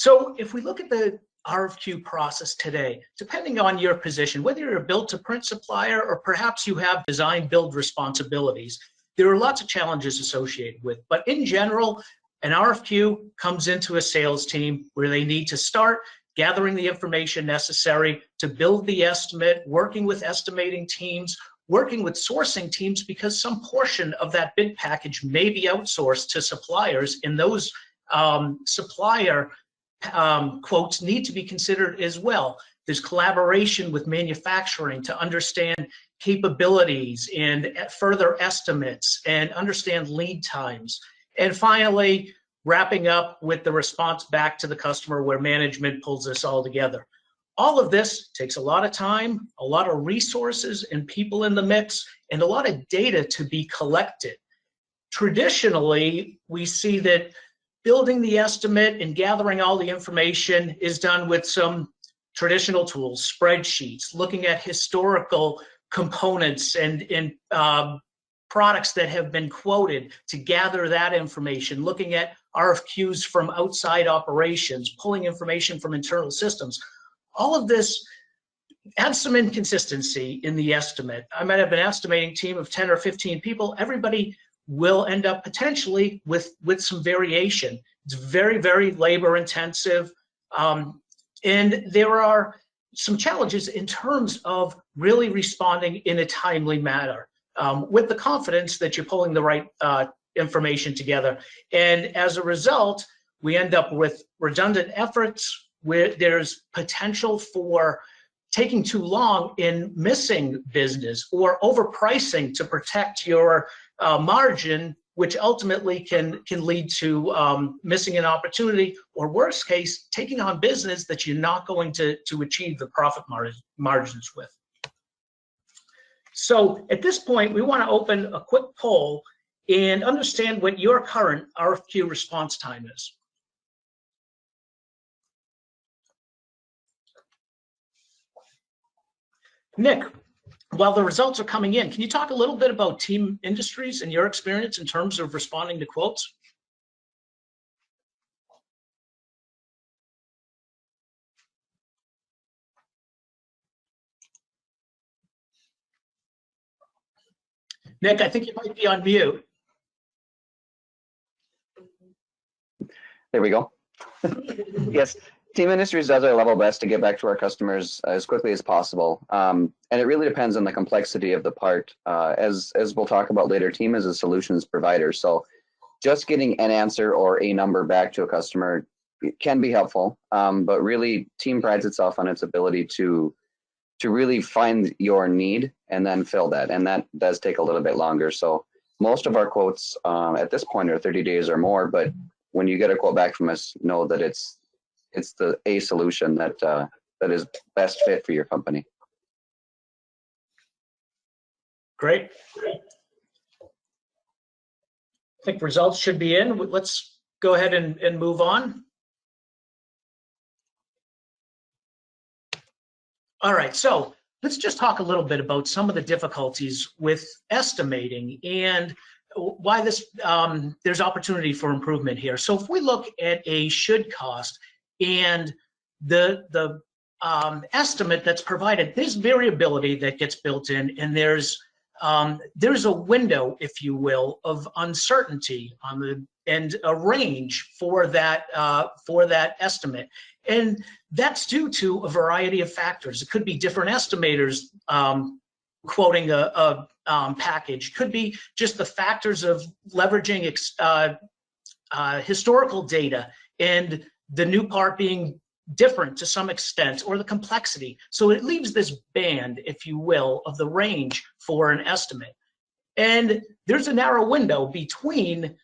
So if we look at the RFQ process today, depending on your position, whether you're a build-to-print supplier or perhaps you have design-build responsibilities, there are lots of challenges associated with. But in general, an RFQ comes into a sales team where they need to start gathering the information necessary to build the estimate, working with estimating teams, working with sourcing teams, because some portion of that bid package may be outsourced to suppliers, and those supplier quotes need to be considered as well. There's collaboration with manufacturing to understand capabilities and further estimates and understand lead times. And finally, wrapping up with the response back to the customer where management pulls this all together. All of this takes a lot of time, a lot of resources and people in the mix, and a lot of data to be collected. Traditionally, we see that building the estimate and gathering all the information is done with some traditional tools, spreadsheets, looking at historical components and products that have been quoted to gather that information, looking at RFQs from outside operations, pulling information from internal systems. All of this adds some inconsistency in the estimate. I might have an estimating team of 10 or 15 people. Everybody will end up potentially with some variation. It's very, very labor intensive. And there are some challenges in terms of really responding in a timely manner with the confidence that you're pulling the right information together. And as a result, we end up with redundant efforts where there's potential for taking too long in missing business or overpricing to protect your margin, which ultimately can lead to missing an opportunity, or worst case, taking on business that you're not going to achieve the profit margins with. So at this point, we want to open a quick poll and understand what your current RFQ response time is. Nick, while the results are coming in, can you talk a little bit about team industries and your experience in terms of responding to quotes? Nick, I think you might be on mute. There we go. Yes. Team Industries does our level best to get back to our customers as quickly as possible. And it really depends on the complexity of the part. As we'll talk about later, Team is a solutions provider. So just getting an answer or a number back to a customer can be helpful. But really, Team prides itself on its ability to really find your need and then fill that. And that does take a little bit longer. So most of our quotes at this point are 30 days or more. But when you get a quote back from us, know that it's a solution that is best fit for your company. Great. I think results should be in. Let's go ahead and move on. All right, so let's just talk a little bit about some of the difficulties with estimating and why there's opportunity for improvement here. So if we look at a should cost and the estimate that's provided, there's variability that gets built in, and there's a window, if you will, of uncertainty and a range for that estimate, and that's due to a variety of factors. It could be different estimators quoting a package, could be just the factors of leveraging historical data and the new part being different to some extent, or the complexity. So it leaves this band, if you will, of the range for an estimate. And there's a narrow window between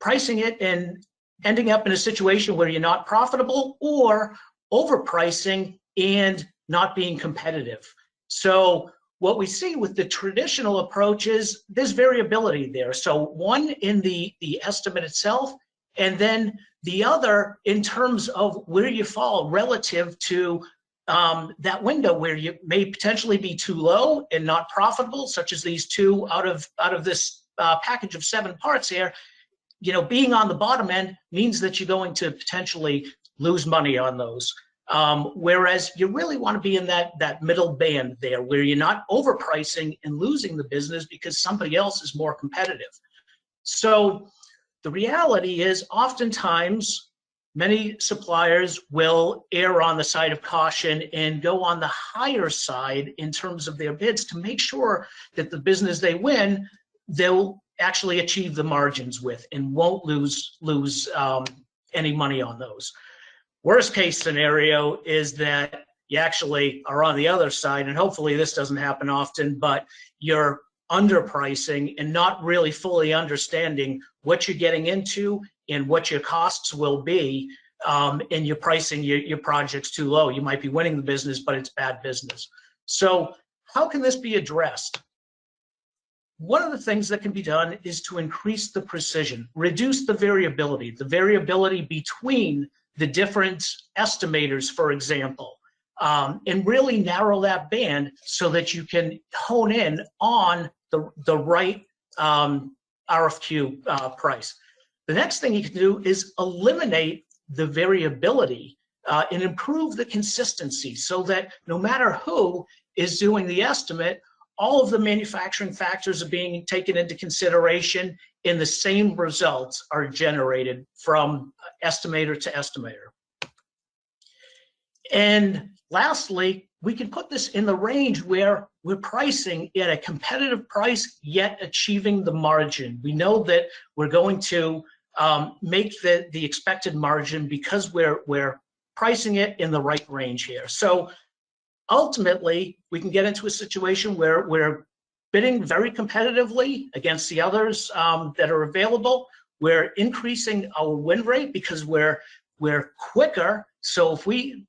pricing it and ending up in a situation where you're not profitable, or overpricing and not being competitive. So what we see with the traditional approach is there's variability there. So one in the estimate itself, and then the other in terms of where you fall relative to that window where you may potentially be too low and not profitable, such as these two out of this package of 7 parts here. You know, being on the bottom end means that you're going to potentially lose money on those. Whereas you really want to be in that middle band there, where you're not overpricing and losing the business because somebody else is more competitive. So the reality is, oftentimes, many suppliers will err on the side of caution and go on the higher side in terms of their bids to make sure that the business they win, they'll actually achieve the margins with and won't lose any money on those. Worst case scenario is that you actually are on the other side, and hopefully this doesn't happen often, but you're underpricing and not really fully understanding what you're getting into and what your costs will be, and you're pricing your projects too low. You might be winning the business, but it's bad business. So how can this be addressed? One of the things that can be done is to increase the precision, reduce the variability between the different estimators, for example, and really narrow that band so that you can hone in on the right RFQ price. The next thing you can do is eliminate the variability and improve the consistency so that no matter who is doing the estimate, all of the manufacturing factors are being taken into consideration and the same results are generated from estimator to estimator. And lastly, we can put this in the range where we're pricing at a competitive price, yet achieving the margin. We know that we're going to make the expected margin because we're pricing it in the right range here. So ultimately, we can get into a situation where we're bidding very competitively against the others that are available. We're increasing our win rate because we're quicker. So if we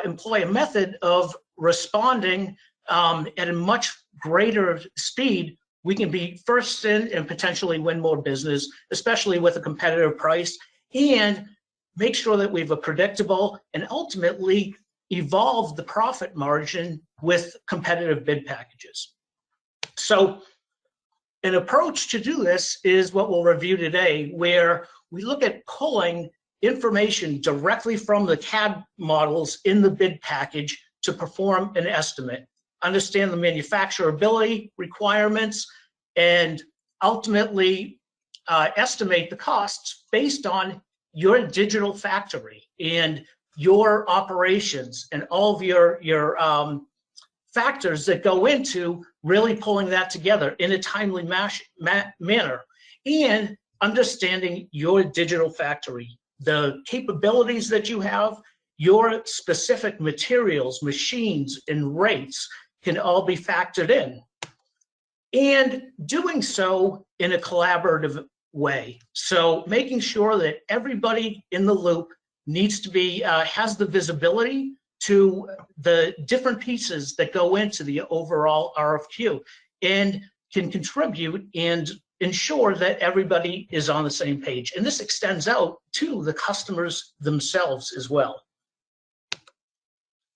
employ a method of responding at a much greater speed, we can be first in and potentially win more business, especially with a competitive price, and make sure that we have a predictable and ultimately evolve the profit margin with competitive bid packages. So an approach to do this is what we'll review today, where we look at pulling information directly from the CAD models in the bid package to perform an estimate, understand the manufacturability requirements, and ultimately estimate the costs based on your digital factory and your operations and all of your factors that go into really pulling that together in a timely manner, and understanding your digital factory, the capabilities that you have, your specific materials, machines, and rates can all be factored in, and doing so in a collaborative way. So making sure that everybody in the loop needs to be, has the visibility to the different pieces that go into the overall RFQ and can contribute and ensure that everybody is on the same page. And this extends out to the customers themselves as well.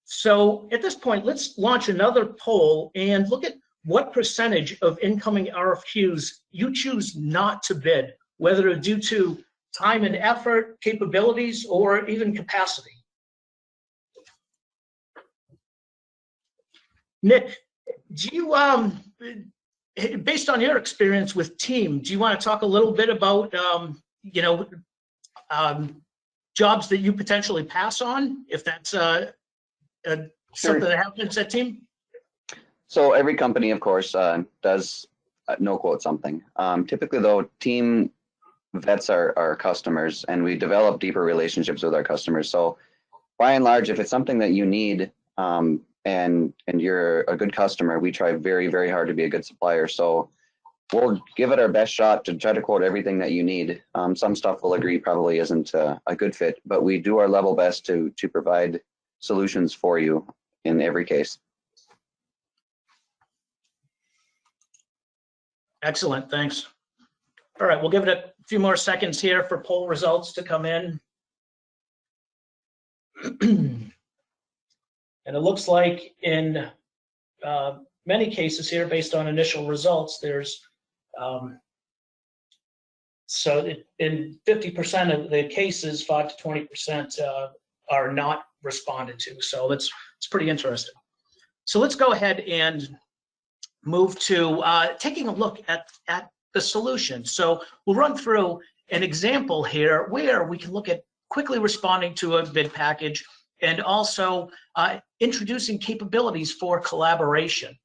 So at this point, let's launch another poll and look at what percentage of incoming RFQs you choose not to bid, whether due to time and effort, capabilities, or even capacity. Nick, do you, based on your experience with team, do you want to talk a little bit about, jobs that you potentially pass on, if that's something that happens at team? So every company, of course, does no quote something. Typically, though, team vets our customers, and we develop deeper relationships with our customers. So by and large, if it's something that you need, and you're a good customer, we try very, very hard to be a good supplier. So we'll give it our best shot to try to quote everything that you need. Some stuff we'll agree probably isn't a good fit, but we do our level best to provide solutions for you in every case. Excellent, thanks. All right, we'll give it a few more seconds here for poll results to come in. And it looks like in many cases here, based on initial results, there's, so in 50% of the cases, 5 to 20% are not responded to. So it's pretty interesting. So let's go ahead and move to taking a look at the solution. So we'll run through an example here where we can look at quickly responding to a bid package and also introducing capabilities for collaboration.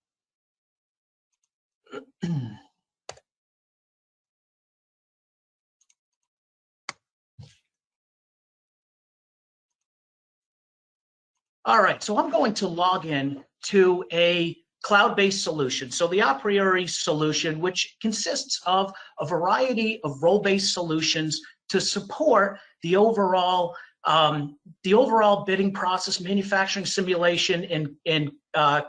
All right, so I'm going to log in to a cloud-based solution. So the aPriori solution, which consists of a variety of role-based solutions to support the overall bidding process, manufacturing simulation, and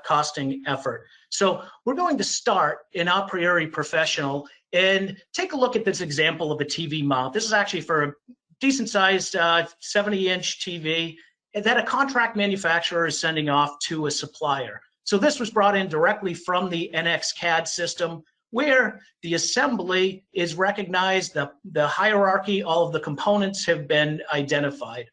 costing effort. So we're going to start in aPriori Professional and take a look at this example of a TV mount. This is actually for a decent-sized 70-inch TV that a contract manufacturer is sending off to a supplier. So this was brought in directly from the NX CAD system, where the assembly is recognized, the hierarchy, all of the components have been identified.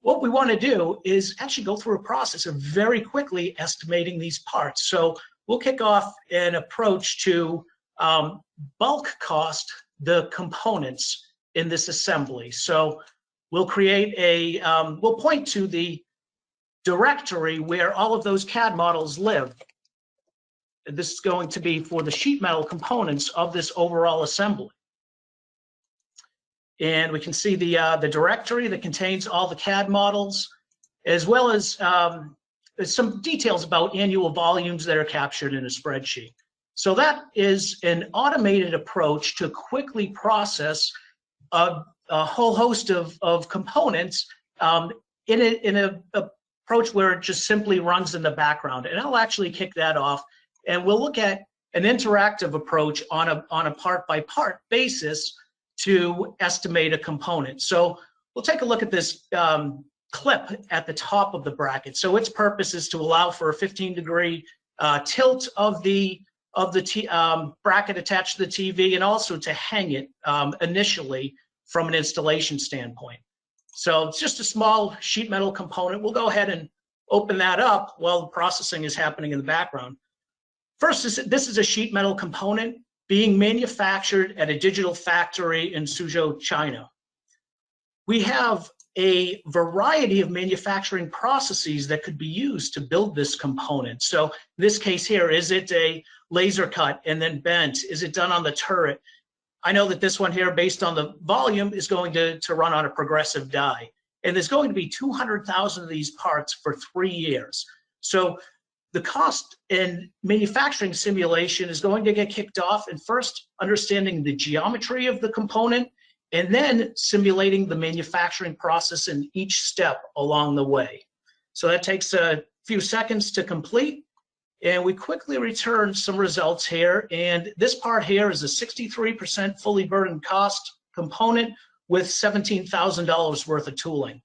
What we want to do is actually go through a process of very quickly estimating these parts. So we'll kick off an approach to bulk cost the components in this assembly. So we'll create we'll point to the directory where all of those CAD models live. This is going to be for the sheet metal components of this overall assembly. And we can see the directory that contains all the CAD models, as well as some details about annual volumes that are captured in a spreadsheet. So that is an automated approach to quickly process a whole host of components in an approach where it just simply runs in the background. And I'll actually kick that off, and we'll look at an interactive approach on a part-by-part basis to estimate a component. So we'll take a look at this clip at the top of the bracket. So its purpose is to allow for a 15-degree tilt of the bracket attached to the TV, and also to hang it initially from an installation standpoint. So it's just a small sheet metal component. We'll go ahead and open that up while the processing is happening in the background. First, this is a sheet metal component being manufactured at a digital factory in Suzhou, China. We have a variety of manufacturing processes that could be used to build this component. So in this case here, is it a laser cut and then bent? Is it done on the turret? I know that this one here, based on the volume, is going to run on a progressive die. And there's going to be 200,000 of these parts for 3 years. So the cost in manufacturing simulation is going to get kicked off in first understanding the geometry of the component, and then simulating the manufacturing process in each step along the way. So that takes a few seconds to complete. And we quickly return some results here. And this part here is a 63% fully burdened cost component with $17,000 worth of tooling.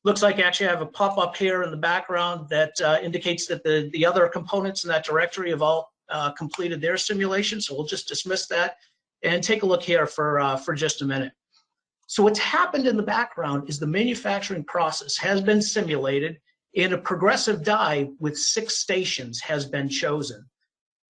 Looks like actually I have a pop-up here in the background that indicates that the other components in that directory have all completed their simulation. So we'll just dismiss that and take a look here for just a minute. So what's happened in the background is the manufacturing process has been simulated, and a progressive die with 6 stations has been chosen.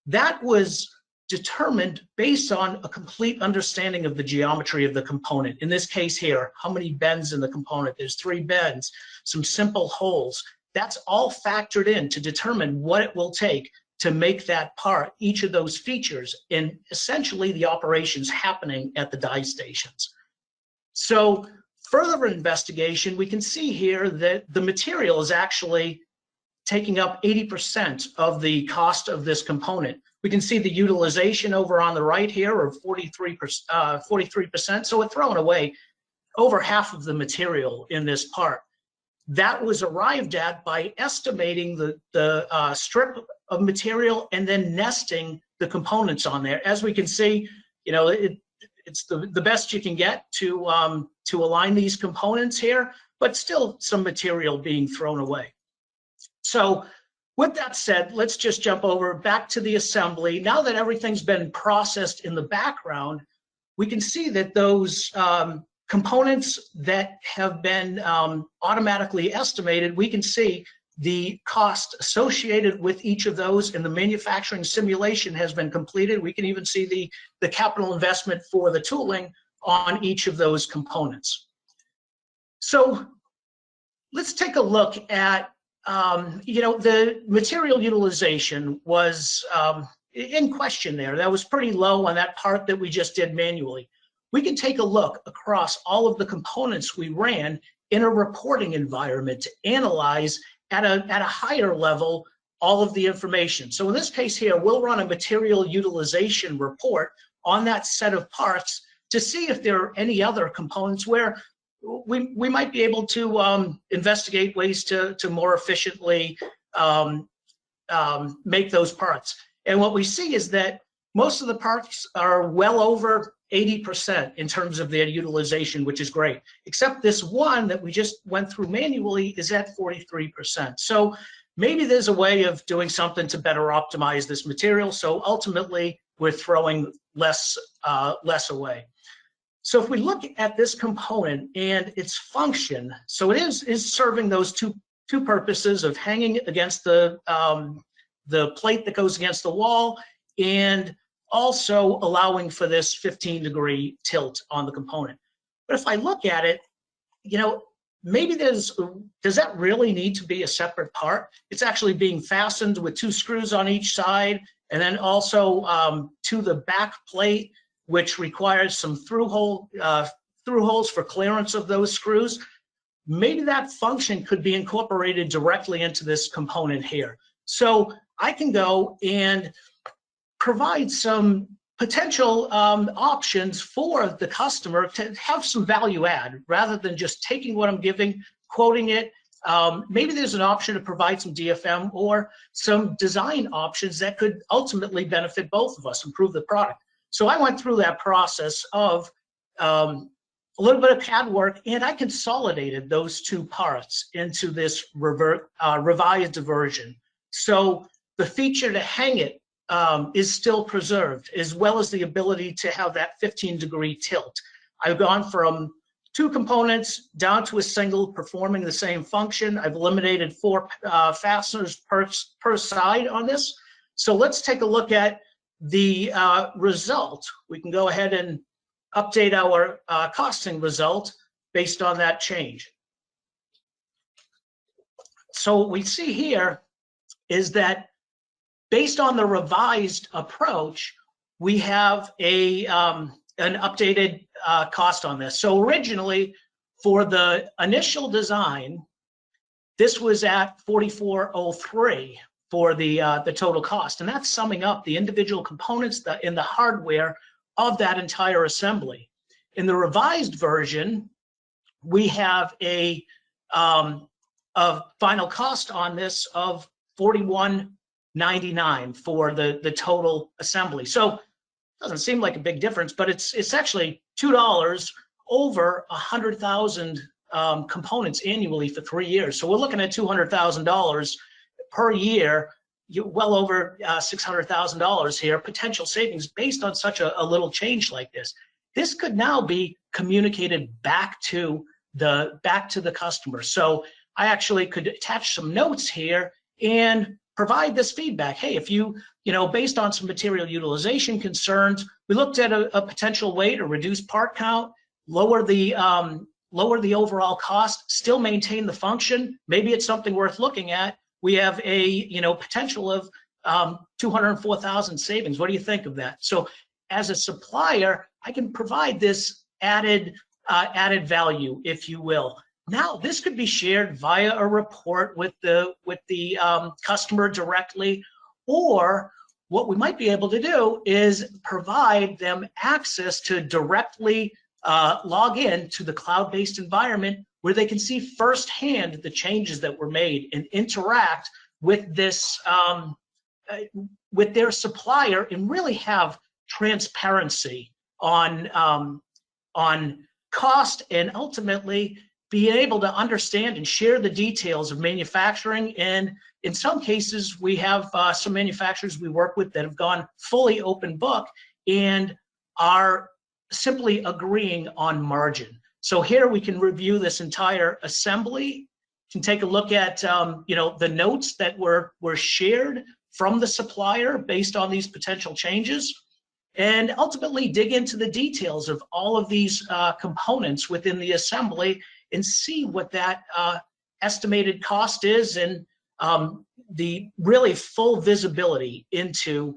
That was determined based on a complete understanding of the geometry of the component. In this case here, how many bends in the component? There's 3 bends, some simple holes. That's all factored in to determine what it will take to make that part, each of those features, and essentially the operations happening at the die stations. So further investigation, we can see here that the material is actually taking up 80% of the cost of this component. We can see the utilization over on the right here of 43%. So we're throwing away over half of the material in this part. That was arrived at by estimating the strip of material and then nesting the components on there. As we can see, you know, it's the best you can get to align these components here, but still some material being thrown away. So with that said, let's just jump over back to the assembly. Now that everything's been processed in the background, we can see that those components that have been automatically estimated, we can see the cost associated with each of those, and the manufacturing simulation has been completed. We can even see the capital investment for the tooling on each of those components. So let's take a look at, the material utilization was in question there. That was pretty low on that part that we just did manually. We can take a look across all of the components we ran in a reporting environment to analyze at a higher level all of the information. So in this case here, we'll run a material utilization report on that set of parts to see if there are any other components where we might be able to investigate ways to more efficiently make those parts. And what we see is that most of the parts are well over 80% in terms of their utilization, which is great, except this one that we just went through manually is at 43%. So maybe there's a way of doing something to better optimize this material. So ultimately, we're throwing less away. So if we look at this component and its function, so it is serving those two purposes of hanging against the plate that goes against the wall, and also allowing for this 15-degree tilt on the component. But if I look at it, maybe does that really need to be a separate part? It's actually being fastened with 2 screws on each side, and then also to the back plate, which requires some through holes for clearance of those screws. Maybe that function could be incorporated directly into this component here. So I can go and provide some potential options for the customer to have some value add, rather than just taking what I'm giving, quoting it. Maybe there's an option to provide some DFM or some design options that could ultimately benefit both of us, improve the product. So I went through that process of a little bit of CAD work, and I consolidated those 2 parts into this revised version. So the feature to hang it is still preserved, as well as the ability to have that 15-degree tilt. I've gone from 2 components down to a single performing the same function. I've eliminated 4 fasteners per side on this. So let's take a look at the result. We can go ahead and update our costing result based on that change. So what we see here is that based on the revised approach, we have an updated cost on this. So originally, for the initial design, this was at $44.03 for the total cost, and that's summing up the individual components in the hardware of that entire assembly. In the revised version, we have a final cost on this of $41.99 for the total assembly. So it doesn't seem like a big difference, but it's actually $2 over 100,000 components annually for 3 years. So we're looking at $200,000 per year, well over $600,000 here, potential savings based on such a little change like this. This could now be communicated back to the customer. So I actually could attach some notes here and provide this feedback. Hey, if based on some material utilization concerns, we looked at a potential way to reduce part count, lower the overall cost, still maintain the function. Maybe it's something worth looking at. We have a potential of 204,000 savings. What do you think of that? So as a supplier, I can provide this added value, if you will. Now this could be shared via a report with the customer directly, or what we might be able to do is provide them access to directly log in to the cloud-based environment, where they can see firsthand the changes that were made and interact with this with their supplier, and really have transparency on cost, and ultimately be able to understand and share the details of manufacturing. And in some cases, we have some manufacturers we work with that have gone fully open book and are simply agreeing on margin. So here we can review this entire assembly, can take a look at the notes that were shared from the supplier based on these potential changes, and ultimately dig into the details of all of these components within the assembly and see what that estimated cost is, and the really full visibility into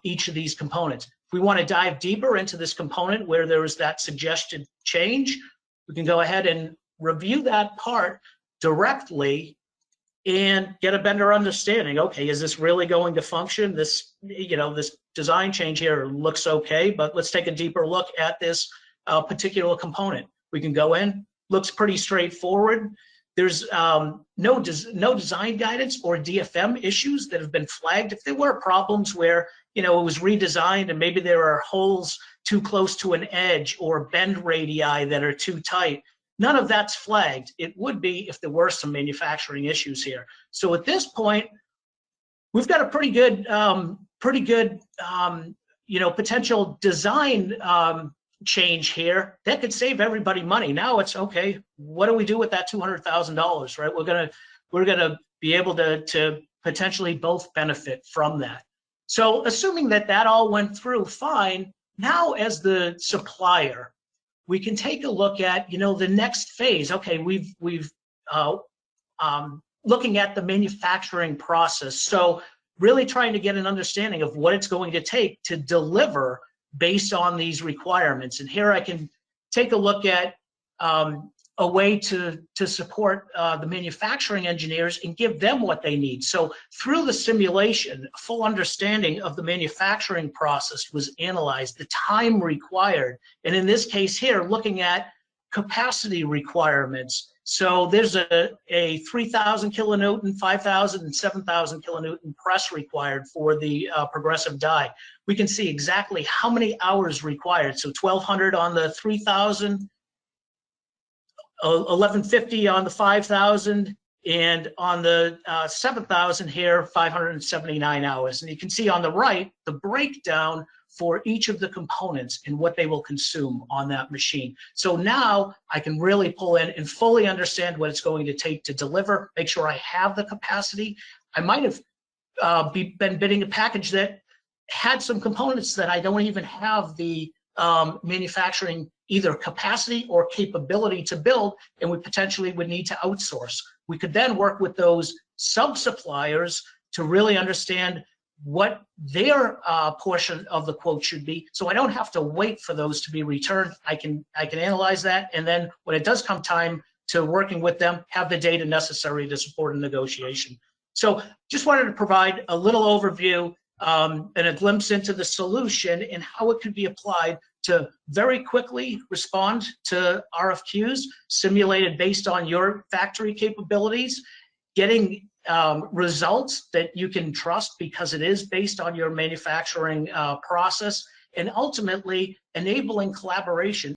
each of these components. If we want to dive deeper into this component where there is that suggested change, we can go ahead and review that part directly and get a better understanding. Okay, is this really going to function? This, this design change here looks okay, but let's take a deeper look at this particular component. We can go in, looks pretty straightforward. There's no design guidance or DFM issues that have been flagged. If there were problems where it was redesigned and maybe there are holes too close to an edge or bend radii that are too tight, none of that's flagged. It would be if there were some manufacturing issues here. So at this point, we've got a pretty good potential design change here that could save everybody money. Now it's okay, what do we do with that $200,000, right? We're gonna be able to potentially both benefit from that. So assuming that all went through fine, now as the supplier, we can take a look at the next phase. Okay, we've looking at the manufacturing process. So really trying to get an understanding of what it's going to take to deliver based on these requirements. And here I can take a look at a way to support the manufacturing engineers and give them what they need. So through the simulation, a full understanding of the manufacturing process was analyzed, the time required. And in this case here, looking at capacity requirements. So there's a 3,000 kilonewton, 5,000, and 7,000 kilonewton press required for the progressive die. We can see exactly how many hours required. So 1,200 on the 3,000, 1,150 on the 5,000, and on the 7,000 here, 579 hours. And you can see on the right, the breakdown for each of the components and what they will consume on that machine. So now I can really pull in and fully understand what it's going to take to deliver, make sure I have the capacity. I might have been bidding a package that had some components that I don't even have the manufacturing either capacity or capability to build, and we potentially would need to outsource. We could then work with those sub-suppliers to really understand what their portion of the quote should be, so I don't have to wait for those to be returned. I can analyze that, and then when it does come time to working with them, have the data necessary to support a negotiation. So just wanted to provide a little overview and a glimpse into the solution and how it could be applied to very quickly respond to RFQs simulated based on your factory capabilities, getting results that you can trust because it is based on your manufacturing process, and ultimately enabling collaboration